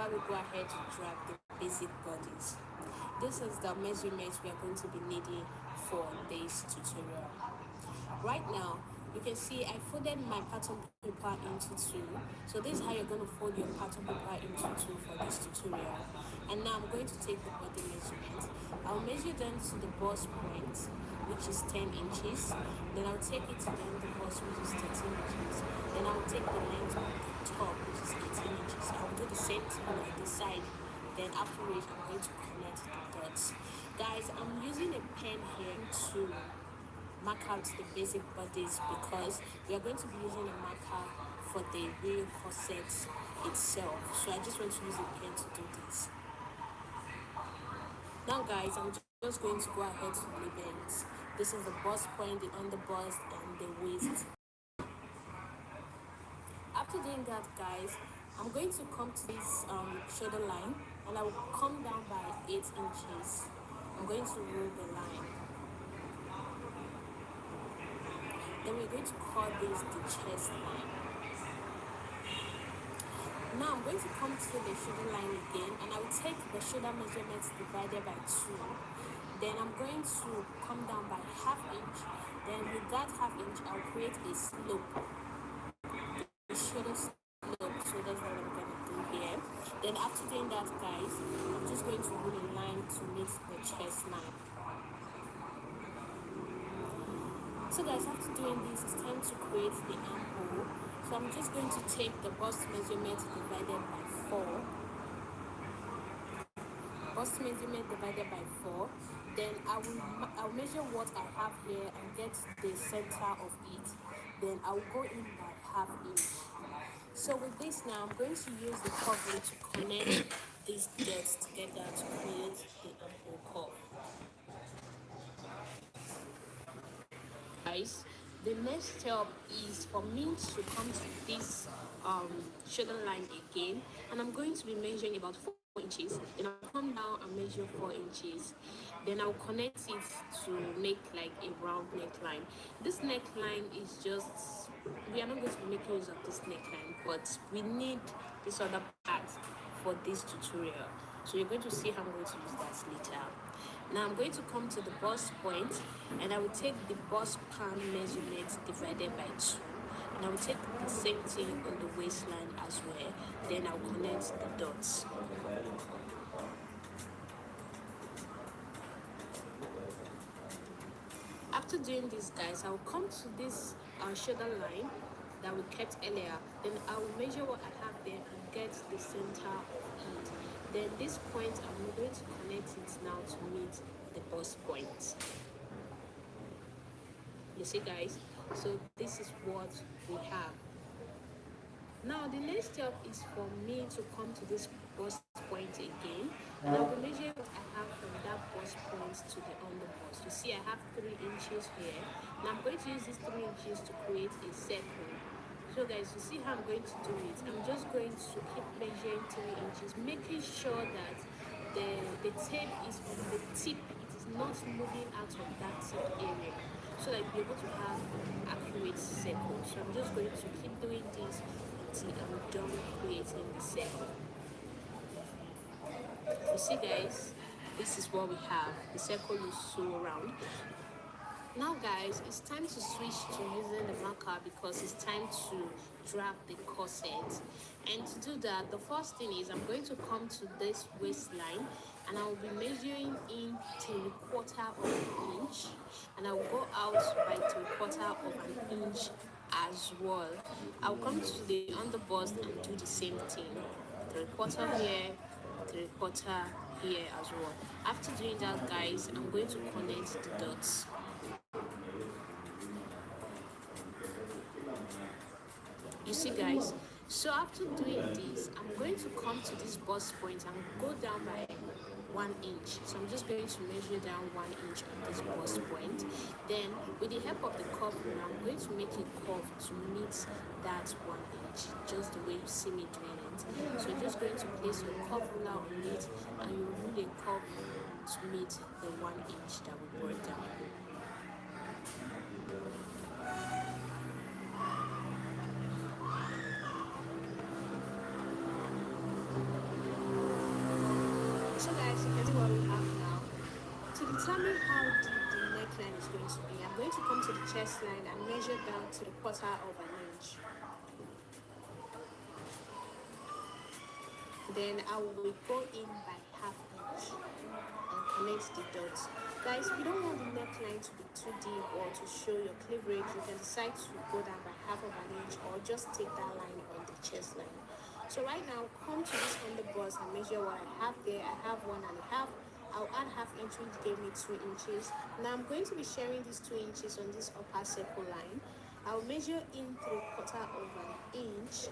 while we go ahead to drag the basic bodies. This is the measurements we are going to be needing for this tutorial. Right now, you can see I folded my pattern paper into two. So this is how you're going to fold your pattern paper into two for this tutorial. And now I'm going to take the body measurement. I'll measure down to the bust point, which is 10 inches. Then I'll take it to the end of the bust, which is 13 inches. Then I'll take the length of the top, which is 18 inches. I'll do the same thing on the side. Then after which I'm going to connect the dots. Guys, I'm using a pen here to mark out the basic bodies because we are going to be using a marker for the real corset itself. So I just want to use a pen to do this. Now guys, I'm just going to go ahead to label it. This is the bust point, the underbust, and the waist. After doing that, guys, I'm going to come to this shoulder line and I will come down by 8 inches. I'm going to roll the line. Then we're going to call this the chest line. Now I'm going to come to the shoulder line again and I will take the shoulder measurements divided by 2. Then I'm going to come down by ½ inch. Then with that ½ inch, I'll create a slope. The shoulder slope. So that's what I'm going to do here. Then after doing that, guys, I'm just going to roll a line to meet the chest line. So guys, after doing this, it's time to create the armhole. So I'm just going to take the bust measurement divided by 4. Bust measurement divided by 4. Then I'll measure what I have here and get the center of it. Then I'll go in by ½ inch. So with this now, I'm going to use the covering to connect these dots together to create the armhole curve. Guys, the next step is for me to come to this shoulder line again, and I'm going to be measuring about 4 inches. Then I'll come down and measure 4 inches. Then I'll connect it to make like a round neckline. This neckline is just, we are not going to be making use of this neckline, but we need this other part for this tutorial. So you're going to see how I'm going to use that later. Now I'm going to come to the bust point and I will take the bust pan measurement divided by 2. And I will take the same thing on the waistline as well. Then I'll connect the dots. After doing this, guys, I'll come to this shoulder line that we kept earlier. Then I will measure what I have there and get the center of it. Then this point, I'm going to connect it now to meet the bust point. You see, guys? So this is what we have. Now the next step is for me to come to this bust point again, and I will measure what I have from that bust point to the underbust. You see, I have 3 inches here, and I'm going to use these 3 inches to create a circle. So guys, you see how I'm going to do it. I'm just going to keep measuring 3 inches, making sure that the tape is from the tip. It is not moving out of that tip area, so that you're able to have accurate circle. So I'm just going to keep doing this until I'm done creating the circle. You see, guys, this is what we have. The circle is so round. Now guys, it's time to switch to using the marker because it's time to drag the corset. And to do that, the first thing is I'm going to come to this waistline and I will be measuring in 3/4 of an inch, and I will go out by 3/4 of an inch as well. I'll come to the underbust and do the same thing. 3/4 here, 3/4 here as well. After doing that, guys, I'm going to connect the dots. You see, guys, so after doing this, I'm going to come to this bust point and go down by 1 inch. So I'm just going to measure down 1 inch on this bust point. Then with the help of the curve ruler, I'm going to make a curve to meet that 1 inch, just the way you see me doing it. So you're just going to place your curve ruler on it and you rule a curve to meet the 1 inch that we brought down. determine how deep the neckline is going to be, I'm going to come to the chest line and measure down to the 1/4 inch. Then I will go in by 1/2 inch and connect the dots. Guys, if you don't want the neckline to be too deep or to show your cleavage, you can decide to go down by 1/2 inch or just take that line on the chest line. So right now, come to this underbust and measure what I have there. I have 1.5. I'll add 1/2 inch, which gave me 2 inches. Now I'm going to be sharing these 2 inches on this upper circle line. I'll measure in 3/4 inch.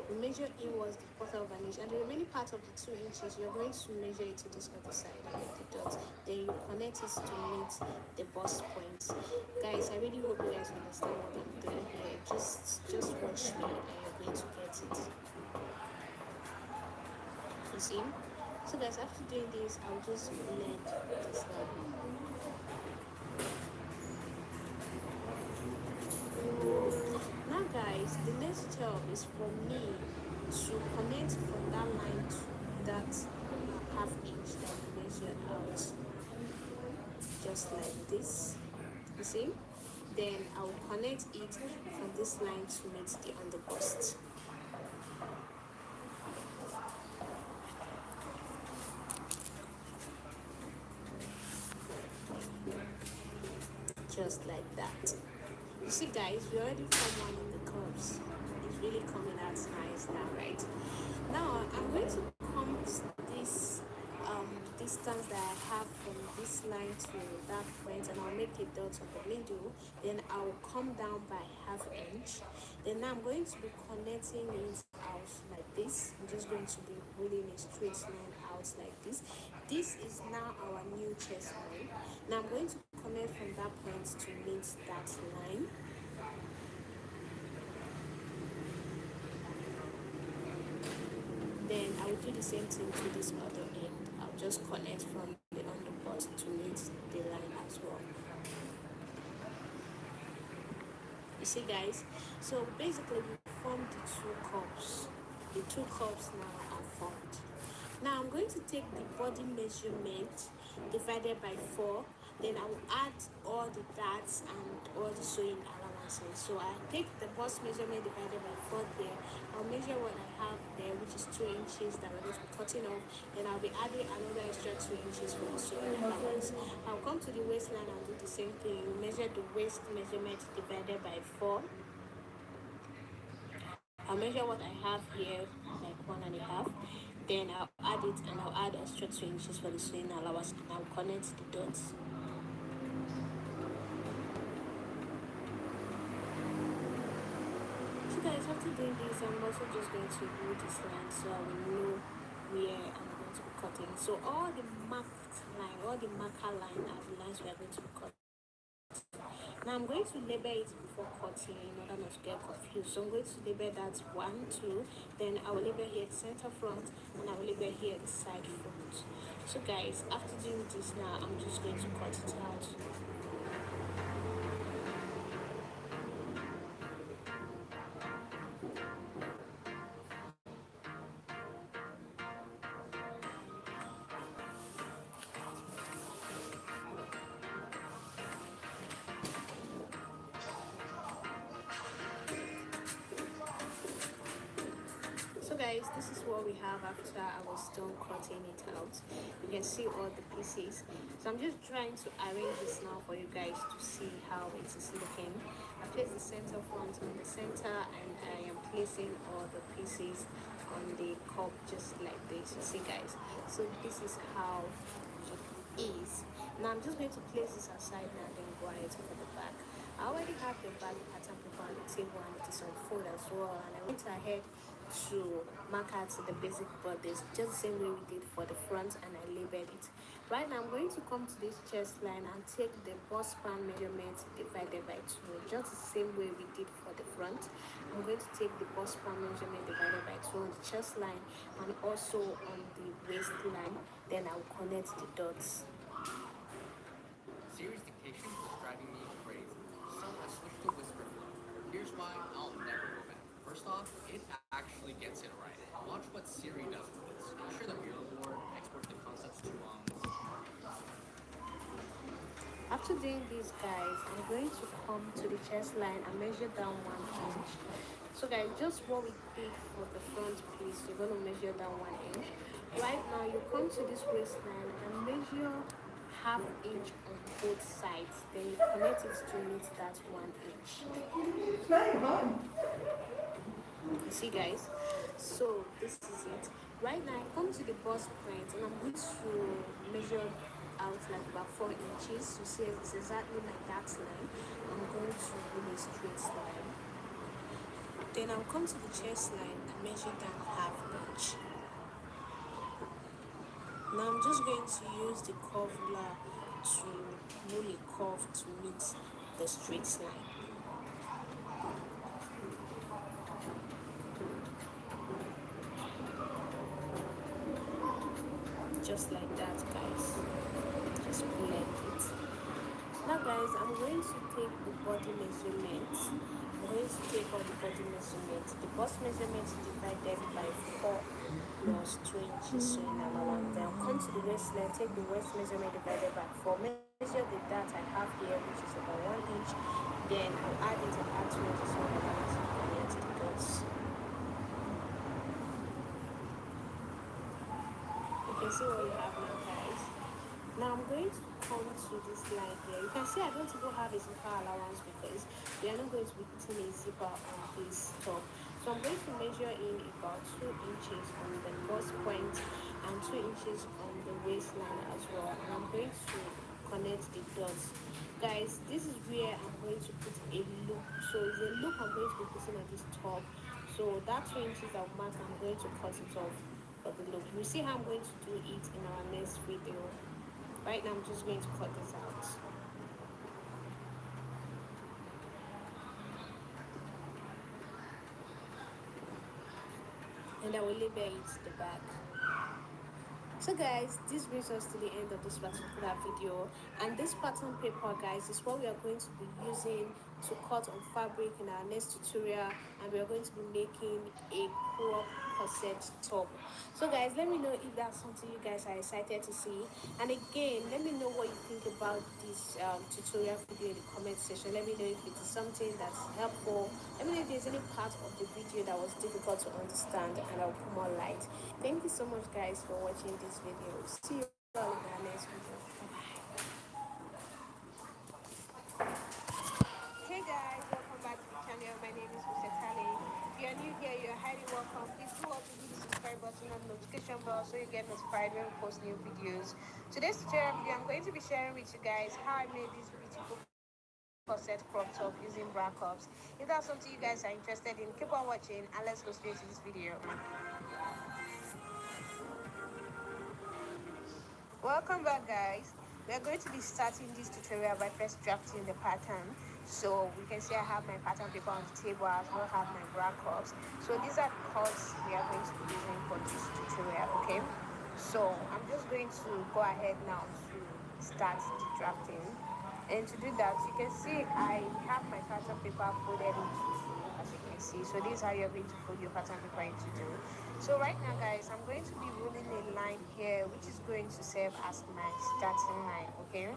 The measure inwards the 1/4 inch, and the remaining part of the 2 inches you're going to measure it to this other side and make the dots. Then you connect it to meet the bust points. Guys, I really hope you guys understand what I'm doing here. Just watch me and you're going to get it. You see? So guys, after doing this, I'll just blend this out. Now guys, the next job is for me to connect from that line to that 1/2 inch that we measured out, just like this. You see? Then I will connect it from this line to meet the underbust. Just like that. You see guys, we already formed one of the curves. It's really coming out nice now, right? Now I'm going to come this distance that I have from this line to that point, and I'll make a dot on the middle. Then I'll come down by 1/2 inch. Then now I'm going to be connecting it out like this. I'm just going to be pulling a straight line out like this. This is now our new chest line. Now I'm going to connect from that point to meet that line. Then I will do the same thing to this other end. I'll just connect from the underbust to meet the line as well. You see guys, so basically we formed the 2 curves. The 2 curves now are formed. Now I'm going to take the body measurement divided by 4. Then I will add all the darts and all the sewing allowances. So I take the bust measurement divided by 4 there. I'll measure what I have there, which is 2 inches that we're going to be cutting off. Then I'll be adding another extra 2 inches for the sewing allowance. I'll come to the waistline and do the same thing. You measure the waist measurement divided by 4. I'll measure what I have here, like 1.5. Then I'll add it and I'll add extra 2 inches for the sewing allowance, and I'll connect the dots. So guys, after doing this, I'm also just going to do this line so I will know where I'm going to be cutting. So all the marked line, all the marker line are the lines we are going to be cutting. Now I'm going to label it before cutting in order not to get confused. So I'm going to label that 1, 2, then I will label here the center front, and I will label here the side front. So guys, after doing this now, I'm just going to cut it out. So guys, this is what we have after I was done cutting it out. You can see all the pieces. So I'm just trying to arrange this now for you guys to see how it is looking. I placed the center front on the center, and I am placing all the pieces on the cup just like this. You see guys, so this is how it is. Now I'm just going to place this aside now and then go ahead for the back. I already have the back pattern paper on the table, and it is on fold as well, and I went ahead to mark out the basic bodice just the same way we did for the front, and I labeled it. Right now I'm going to come to this chest line and take the bust span measurement divided by 2, just the same way we did for the front. I'm going to take the bust span measurement divided by 2 on the chest line and also on the waistline. Then I'll connect the dots. Siri's dictation was driving me crazy, so I switched to whisper flow. Here's why I'll never go back. First off, it actually gets it right. Watch what Siri does with this. Ensure the mirror board, export the concepts to after doing this, guys, I'm going to come to the chest line and measure down 1 inch. So guys, just what we did for the front piece, you're going to measure down 1 inch. Right now, you come to this waistline and measure half inch on both sides, then you connect it to meet that 1 inch. You see, guys, so this is it. Right now I come to the bust point and I'm going to measure out like about 4 inches. You see it's exactly like that line. I'm going to do a straight line. Then I'll come to the chest line and measure down half inch. Now I'm just going to use the curve ruler to roll a curve to meet the straight line. Just like that, guys. Just blend it. Now guys, I'm going to take the body measurement. I'm going to take all the body measurements. The bust measurement is divided by 4 plus 2 inches, so number 1. Then I'll come to the waistline, take the waist measurement divided by 4. Measure the dart I have here, which is about 1 inch. Then I'll add it and add 2 inches, so I'm going to connect the dots. You can see what you have now, guys. Now I'm going to come to this line here. You can see I don't even have a zipper allowance because we are not going to be putting a zipper on this top. So I'm going to measure in about 2 inches on the bust point and 2 inches on the waistline as well. And I'm going to connect the dots. Guys, this is where I'm going to put a loop. So it's a loop I'm going to be putting on this top. So that 2 inches I'll mark, I'm going to cut it off for the loop. We'll see how I'm going to do it in our next video. Right now I'm just going to cut this out. And I will label it the back. So guys, this brings us to the end of this particular video, and this pattern paper, guys, is what we are going to be using to cut on fabric in our next tutorial, and we are going to be making a crop corset top. So guys, let me know if that's something you guys are excited to see, and again, let me know what you think about this tutorial video in the comment section. Let me know if it is something that's helpful. Let me know if there's any part of the video that was difficult to understand, and I'll put more light. Thank you so much, guys, for watching this video. See you all in our next video. Hey guys, welcome back to the channel. My name is Tali. If you're new here, you're highly welcome. Please do also hit the subscribe button and notification bell so you get notified when we post new videos. Today's tutorial video, I'm going to be sharing with you guys how I made this beautiful corset crop top using bra cups. If that's something you guys are interested in, keep on watching and let's go straight to this video. Welcome back, guys. We are going to be starting this tutorial by first drafting the pattern. So we can see I have my pattern paper on the table, as well have my bra cups. So these are the cuts we are going to be using for this tutorial, okay? So I'm just going to go ahead now to start the drafting. And to do that, you can see I have my pattern paper folded into two, as you can see. So this is how you're going to fold your pattern paper into two. So right now, guys, I'm going to be rolling a line here, which is going to serve as my starting line, okay?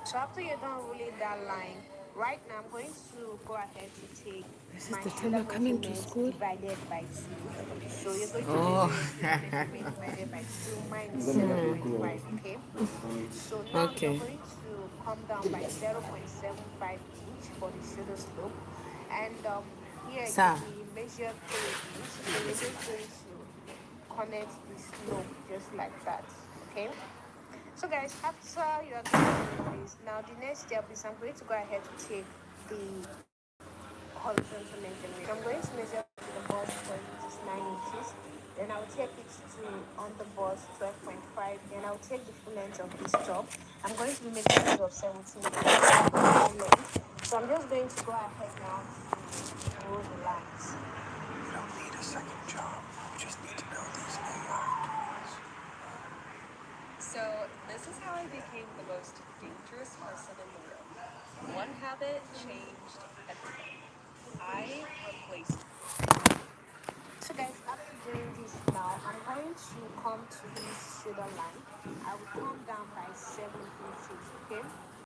So after you're done rolling that line, right now I'm going to go ahead to take my shoulder measurement divided by 2. So you're going to measure divided by 2 minus 7.5, okay? So now you're going to come down by 0.75 inch for the shoulder slope. And here we measure 3 inch. So we're just going to connect the slope just like that, okay? So guys, after you are going to do this, now the next step is I'm going to go ahead to take the horizontal measurement. I'm going to measure the bust point, which is 9 inches. Then I'll take it to on the bust 12.5. Then I'll take the full length of this top. I'm going to be making it of 17 inches. So I'm just going to go ahead now to roll the lines. You don't need a second job. You just need to know these AI tools. So this is how I became the most dangerous person in the world. One habit changed everything. I replaced. So guys, after doing this now, I'm going to come to this shoulder line. I will come down by 7 inches. Okay.